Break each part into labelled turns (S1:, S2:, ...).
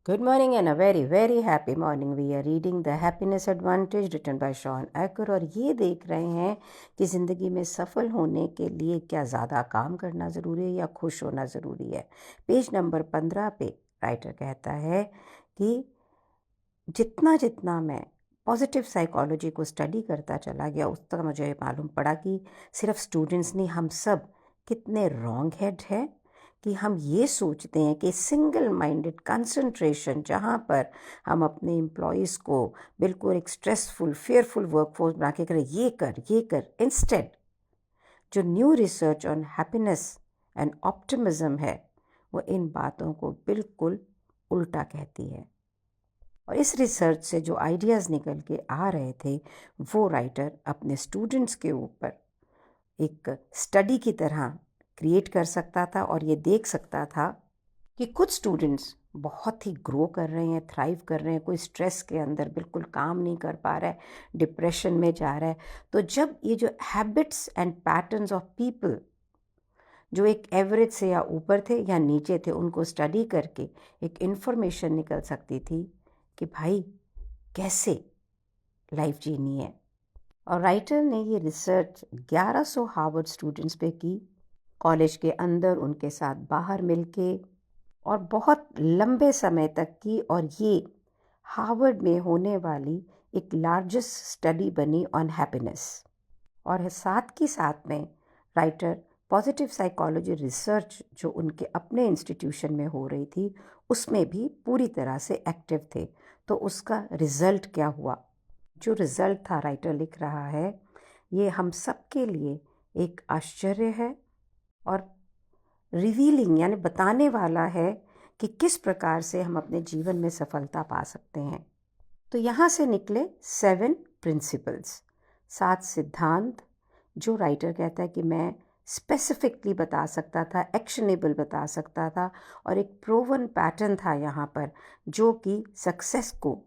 S1: Good morning and a very very happy morning. We are reading The Happiness Advantage written by Sean Acker और ये देख रहे हैं कि ज़िंदगी में सफल होने के लिए क्या ज़्यादा काम करना ज़रूरी है या खुश होना ज़रूरी है। पेज नंबर 15 पे राइटर कहता है कि जितना जितना मैं पॉजिटिव साइकोलॉजी को स्टडी करता चला गया उस तक मुझे मालूम पड़ा कि सिर्फ स्टूडेंट्स नहीं, हम सब कितने रॉन्ग हेड हैं कि हम ये सोचते हैं कि सिंगल माइंडेड कंसंट्रेशन, जहाँ पर हम अपने एम्प्लॉयज़ को बिल्कुल एक स्ट्रेसफुल फेयरफुल वर्कफोर्स बना के करें, ये कर इंस्टेड जो new research on happiness and optimism है वो इन बातों को बिल्कुल उल्टा कहती है। और इस रिसर्च से जो आइडियाज़ निकल के आ रहे थे वो राइटर अपने स्टूडेंट्स के ऊपर एक स्टडी की तरह क्रिएट कर सकता था और ये देख सकता था कि कुछ स्टूडेंट्स बहुत ही ग्रो कर रहे हैं, थ्राइव कर रहे हैं, कोई स्ट्रेस के अंदर बिल्कुल काम नहीं कर पा रहा है, डिप्रेशन में जा रहा है। तो जब ये जो habits and patterns of people जो एक एवरेज से या ऊपर थे या नीचे थे, उनको स्टडी करके एक इन्फॉर्मेशन निकल सकती थी कि भाई कैसे लाइफ जीनी है। और राइटर ने ये रिसर्च 1100 हार्वर्ड स्टूडेंट्स पे की, कॉलेज के अंदर, उनके साथ बाहर मिलके, और बहुत लंबे समय तक की। और ये हार्वर्ड में होने वाली एक लार्जेस्ट स्टडी बनी ऑन हैप्पीनेस। और साथ के साथ में राइटर पॉजिटिव साइकोलॉजी रिसर्च जो उनके अपने इंस्टीट्यूशन में हो रही थी उसमें भी पूरी तरह से एक्टिव थे। तो उसका रिज़ल्ट क्या हुआ? जो रिज़ल्ट था, राइटर लिख रहा है, ये हम सब के लिए एक आश्चर्य है और रिवीलिंग यानी बताने वाला है कि किस प्रकार से हम अपने जीवन में सफलता पा सकते हैं। तो यहाँ से निकले 7 प्रिंसिपल्स, 7 सिद्धांत, जो राइटर कहता है कि मैं स्पेसिफिकली बता सकता था, एक्शनेबल बता सकता था, और एक प्रूवन पैटर्न था यहाँ पर जो कि सक्सेस को,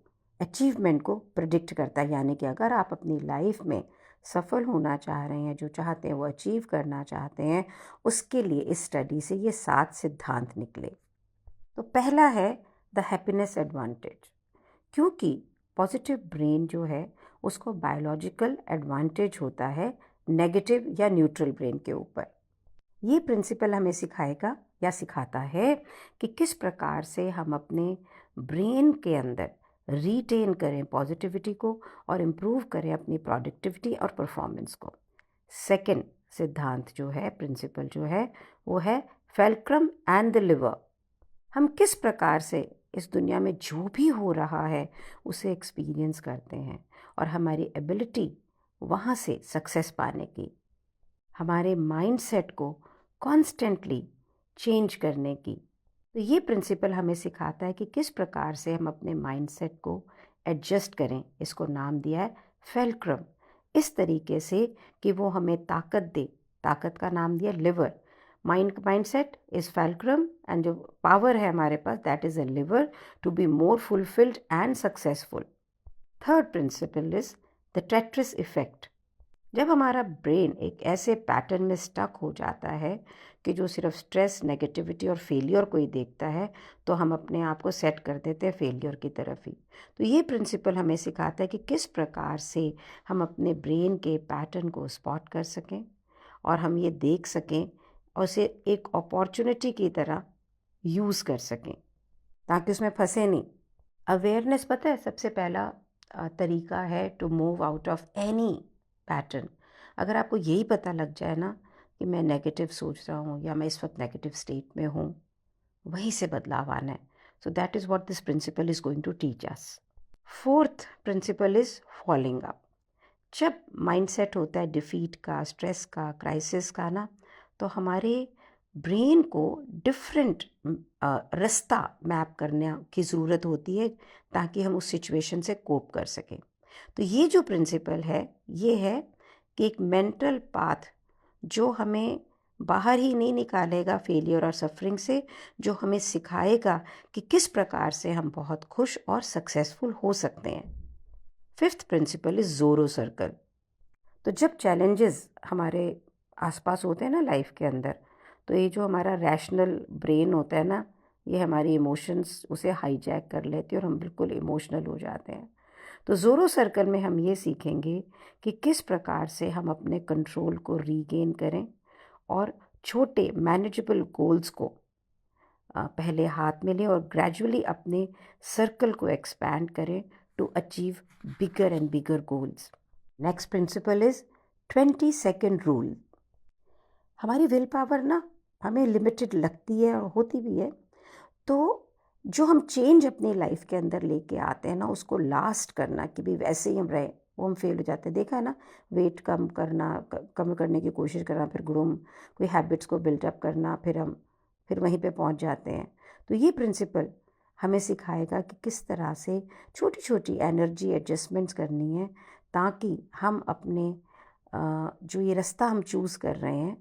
S1: अचीवमेंट को प्रिडिक्ट करता है। यानी कि अगर आप अपनी लाइफ में सफल होना चाह रहे हैं, जो चाहते हैं वो अचीव करना चाहते हैं, उसके लिए इस स्टडी से ये 7 सिद्धांत निकले। तो पहला है द हैप्पीनेस एडवांटेज, क्योंकि पॉजिटिव ब्रेन जो है उसको बायोलॉजिकल एडवांटेज होता है नेगेटिव या न्यूट्रल ब्रेन के ऊपर। ये प्रिंसिपल हमें सिखाएगा या सिखाता है कि किस प्रकार से हम अपने ब्रेन के अंदर रिटेन करें पॉजिटिविटी को और इम्प्रूव करें अपनी प्रोडक्टिविटी और परफॉर्मेंस को। सेकंड सिद्धांत जो है, प्रिंसिपल जो है, वो है फेल्क्रम एंड द लिवर। हम किस प्रकार से इस दुनिया में जो भी हो रहा है उसे एक्सपीरियंस करते हैं और हमारी एबिलिटी वहाँ से सक्सेस पाने की, हमारे माइंडसेट को कॉन्स्टेंटली चेंज करने की। तो ये प्रिंसिपल हमें सिखाता है कि किस प्रकार से हम अपने माइंडसेट को एडजस्ट करें। इसको नाम दिया है फेल्क्रम, इस तरीके से कि वो हमें ताकत दे। ताकत का नाम दिया lever. Mindset is fulcrum and जो पावर है हमारे पास, that is a lever to be more fulfilled and successful. Third principle is the Tetris effect. जब हमारा ब्रेन एक ऐसे पैटर्न में स्टक हो जाता है कि जो सिर्फ स्ट्रेस, नेगेटिविटी और फेलियर को ही देखता है, तो हम अपने आप को सेट कर देते हैं फेलियर की तरफ ही। तो ये प्रिंसिपल हमें सिखाता है कि किस प्रकार से हम अपने ब्रेन के पैटर्न को स्पॉट कर सकें और हम ये देख सकें और उसे एक अपॉर्चुनिटी की तरह यूज़ कर सकें ताकि उसमें फंसे नहीं। अवेयरनेस, पता है, सबसे पहला तरीका है to move out of any pattern. अगर आपको यही पता लग जाए ना कि मैं नेगेटिव सोच रहा हूँ या मैं इस वक्त नेगेटिव स्टेट में हूँ, वहीं से बदलाव आना है। So that is what this principle is going to teach us. Fourth principle is following up. जब माइंडसेट होता है डिफीट का, स्ट्रेस का, क्राइसिस का ना, तो हमारे ब्रेन को डिफरेंट रास्ता मैप करने की ज़रूरत होती है ताकि हम उस सिचुएशन से कोप कर सकें। तो ये जो प्रिंसिपल है ये है कि एक मेंटल पाथ जो हमें बाहर ही नहीं निकालेगा फेलियर और सफरिंग से, जो हमें सिखाएगा कि किस प्रकार से हम बहुत खुश और सक्सेसफुल हो सकते हैं। Fifth principle is Zorro circle. तो जब चैलेंजेस हमारे आसपास होते हैं ना लाइफ के अंदर, तो ये जो हमारा रैशनल ब्रेन होता है ना, ये हमारी इमोशंस उसे हाईजैक कर लेते हैं और हम बिल्कुल इमोशनल हो जाते हैं। तो ज़ोरो सर्कल में हम ये सीखेंगे कि किस प्रकार से हम अपने कंट्रोल को रीगेन करें और छोटे मैनेजेबल गोल्स को पहले हाथ में लें और ग्रेजुअली अपने सर्कल को एक्सपैंड करें to achieve bigger and bigger goals. Next principle is 20 second rule. हमारी विल पावर ना हमें लिमिटेड लगती है और होती भी है, तो जो हम चेंज अपनी लाइफ के अंदर लेके आते हैं ना, उसको लास्ट करना कि भाई वैसे ही हम रहे, वो हम फेल हो जाते हैं। देखा है ना, वेट कम करना, कम करने की कोशिश करना, फिर ग्रूम कोई हैबिट्स को बिल्डअप करना, फिर वहीं पे पहुंच जाते हैं। तो ये प्रिंसिपल हमें सिखाएगा कि किस तरह से छोटी छोटी एनर्जी एडजस्टमेंट्स करनी है ताकि हम अपने जो ये रास्ता हम चूज़ कर रहे हैं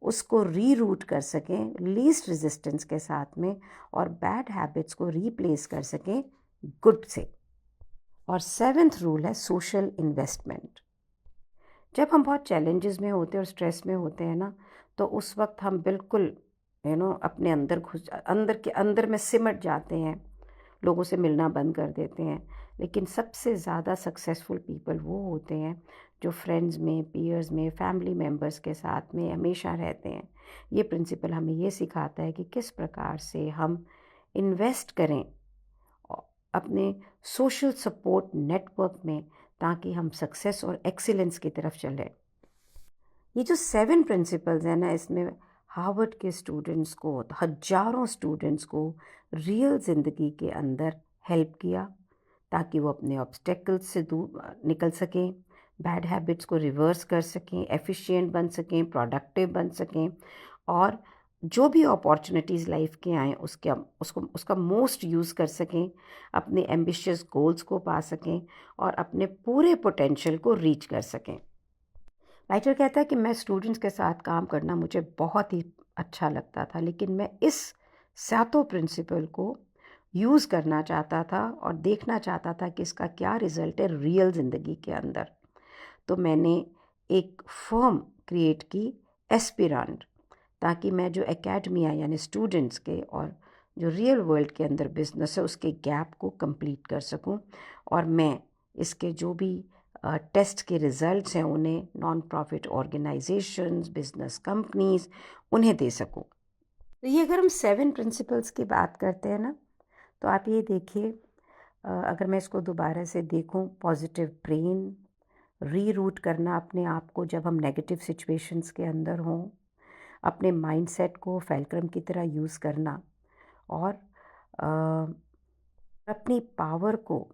S1: उसको रीरूट कर सकें लीस्ट रेजिस्टेंस के साथ में और बैड हैबिट्स को रीप्लेस कर सकें गुड से। और 7th रूल है सोशल इन्वेस्टमेंट। जब हम बहुत चैलेंजेस में होते हैं और स्ट्रेस में होते हैं ना, तो उस वक्त हम बिल्कुल अपने अंदर में सिमट जाते हैं, लोगों से मिलना बंद कर देते हैं। लेकिन सबसे ज़्यादा सक्सेसफुल पीपल वो होते हैं जो फ्रेंड्स में, पीयर्स में, फैमिली मेम्बर्स के साथ में हमेशा रहते हैं। ये प्रिंसिपल हमें ये सिखाता है कि किस प्रकार से हम इन्वेस्ट करें अपने सोशल सपोर्ट नेटवर्क में ताकि हम सक्सेस और एक्सीलेंस की तरफ चलें। ये जो 7 प्रिंसिपल्स हैं ना, इसमें हार्वर्ड के स्टूडेंट्स को, हजारों स्टूडेंट्स को रियल ज़िंदगी के अंदर हेल्प किया ताकि वो अपने ऑब्स्टेकल्स से दूर निकल सकें, बैड हैबिट्स को रिवर्स कर सकें, एफिशिएंट बन सकें, प्रोडक्टिव बन सकें और जो भी अपॉर्चुनिटीज़ लाइफ के आएँ उसका मोस्ट यूज़ कर सकें, अपने एम्बिशियस गोल्स को पा सकें और अपने पूरे पोटेंशियल को रीच कर सकें। राइटर कहता है कि मैं स्टूडेंट्स के साथ काम करना मुझे बहुत ही अच्छा लगता था, लेकिन मैं इस 7 प्रिंसिपल को यूज़ करना चाहता था और देखना चाहता था कि इसका क्या रिज़ल्ट है रियल ज़िंदगी के अंदर। तो मैंने एक फर्म क्रिएट की, एस्पिरेंट, ताकि मैं जो एकेडमिया यानी स्टूडेंट्स के और जो रियल वर्ल्ड के अंदर बिजनेस है उसके गैप को कंप्लीट कर सकूं और मैं इसके जो भी टेस्ट के रिज़ल्ट्स हैं उन्हें non profit organisations, business companies उन्हें दे सकूं। तो ये अगर हम 7 प्रिंसिपल्स की बात करते हैं ना, तो आप ये देखिए, अगर मैं इसको दोबारा से देखूं, पॉजिटिव ब्रेन, रीरूट करना अपने आप को जब हम नेगेटिव सिचुएशंस के अंदर हों, अपने माइंडसेट को फैल्क्रम की तरह यूज़ करना और अपनी पावर को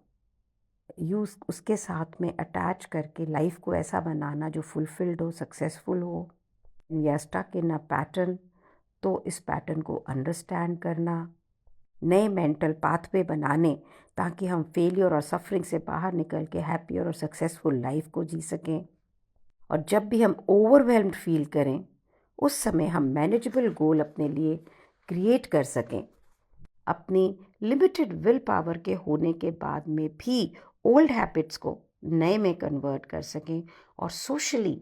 S1: यूज़ उसके साथ में अटैच करके लाइफ को ऐसा बनाना जो फुलफिल्ड हो, सक्सेसफुल हो। We are stuck in a pattern, तो इस पैटर्न को अंडरस्टैंड करना, नए मेंटल पाथवे बनाने ताकि हम फेलियर और सफरिंग से बाहर निकल के हैप्पियर और सक्सेसफुल लाइफ को जी सकें। और जब भी हम ओवरवेल्म्ड फील करें उस समय हम मैनेजेबल गोल अपने लिए क्रिएट कर सकें। अपनी लिमिटेड विल पावर के होने के बाद में भी ओल्ड हैबिट्स को नए में कन्वर्ट कर सकें और सोशली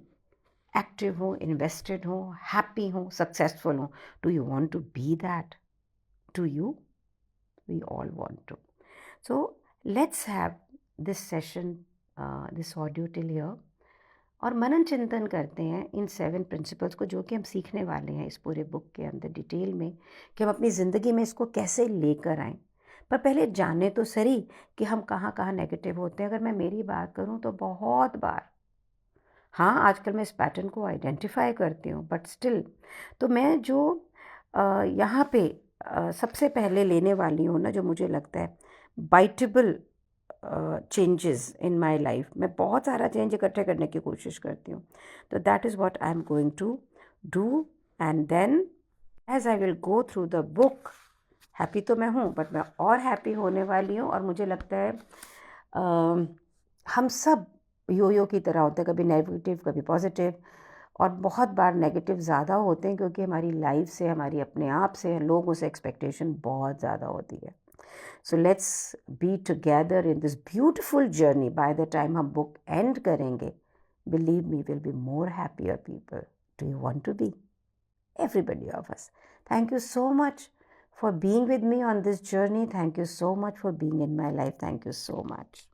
S1: एक्टिव हो, इन्वेस्टेड हो, हैप्पी हो, सक्सेसफुल हो। Do you want to be that? Do you? We all want to. So let's have this session, this audio till here और मनन चिंतन करते हैं इन 7 प्रिंसिपल्स को जो कि हम सीखने वाले हैं इस पूरे बुक के अंदर डिटेल में, कि हम अपनी ज़िंदगी में इसको कैसे लेकर आएँ। पर पहले जाने तो सही कि हम कहाँ कहाँ नेगेटिव होते हैं। अगर मैं मेरी बात करूँ तो बहुत बार, हाँ आजकल मैं इस पैटर्न को आइडेंटिफाई करती हूँ, बट स्टिल तो मैं जो यहाँ पे सबसे पहले लेने वाली हूँ ना, जो मुझे लगता है बाइटेबल चेंजेस इन माई लाइफ, मैं बहुत सारा चेंज इकट्ठे करने की कोशिश करती हूँ। तो that is what I am going to do and then as I will go through the book, happy तो मैं हूँ बट मैं और हैप्पी होने वाली हूँ। और मुझे लगता है हम सब यो की तरह होते हैं, कभी नेगेटिव कभी पॉजिटिव, और बहुत बार नेगेटिव ज़्यादा होते हैं क्योंकि हमारी लाइफ से, हमारी अपने आप से, लोगों से एक्सपेक्टेशन बहुत ज़्यादा होती है। So let's be together in this beautiful journey. By the time हम book end करेंगे, believe me, we'll be more happier people. Do you want to be? Everybody of us. Thank you so much for being with me on this journey. Thank you so much for being in my life. Thank you so much.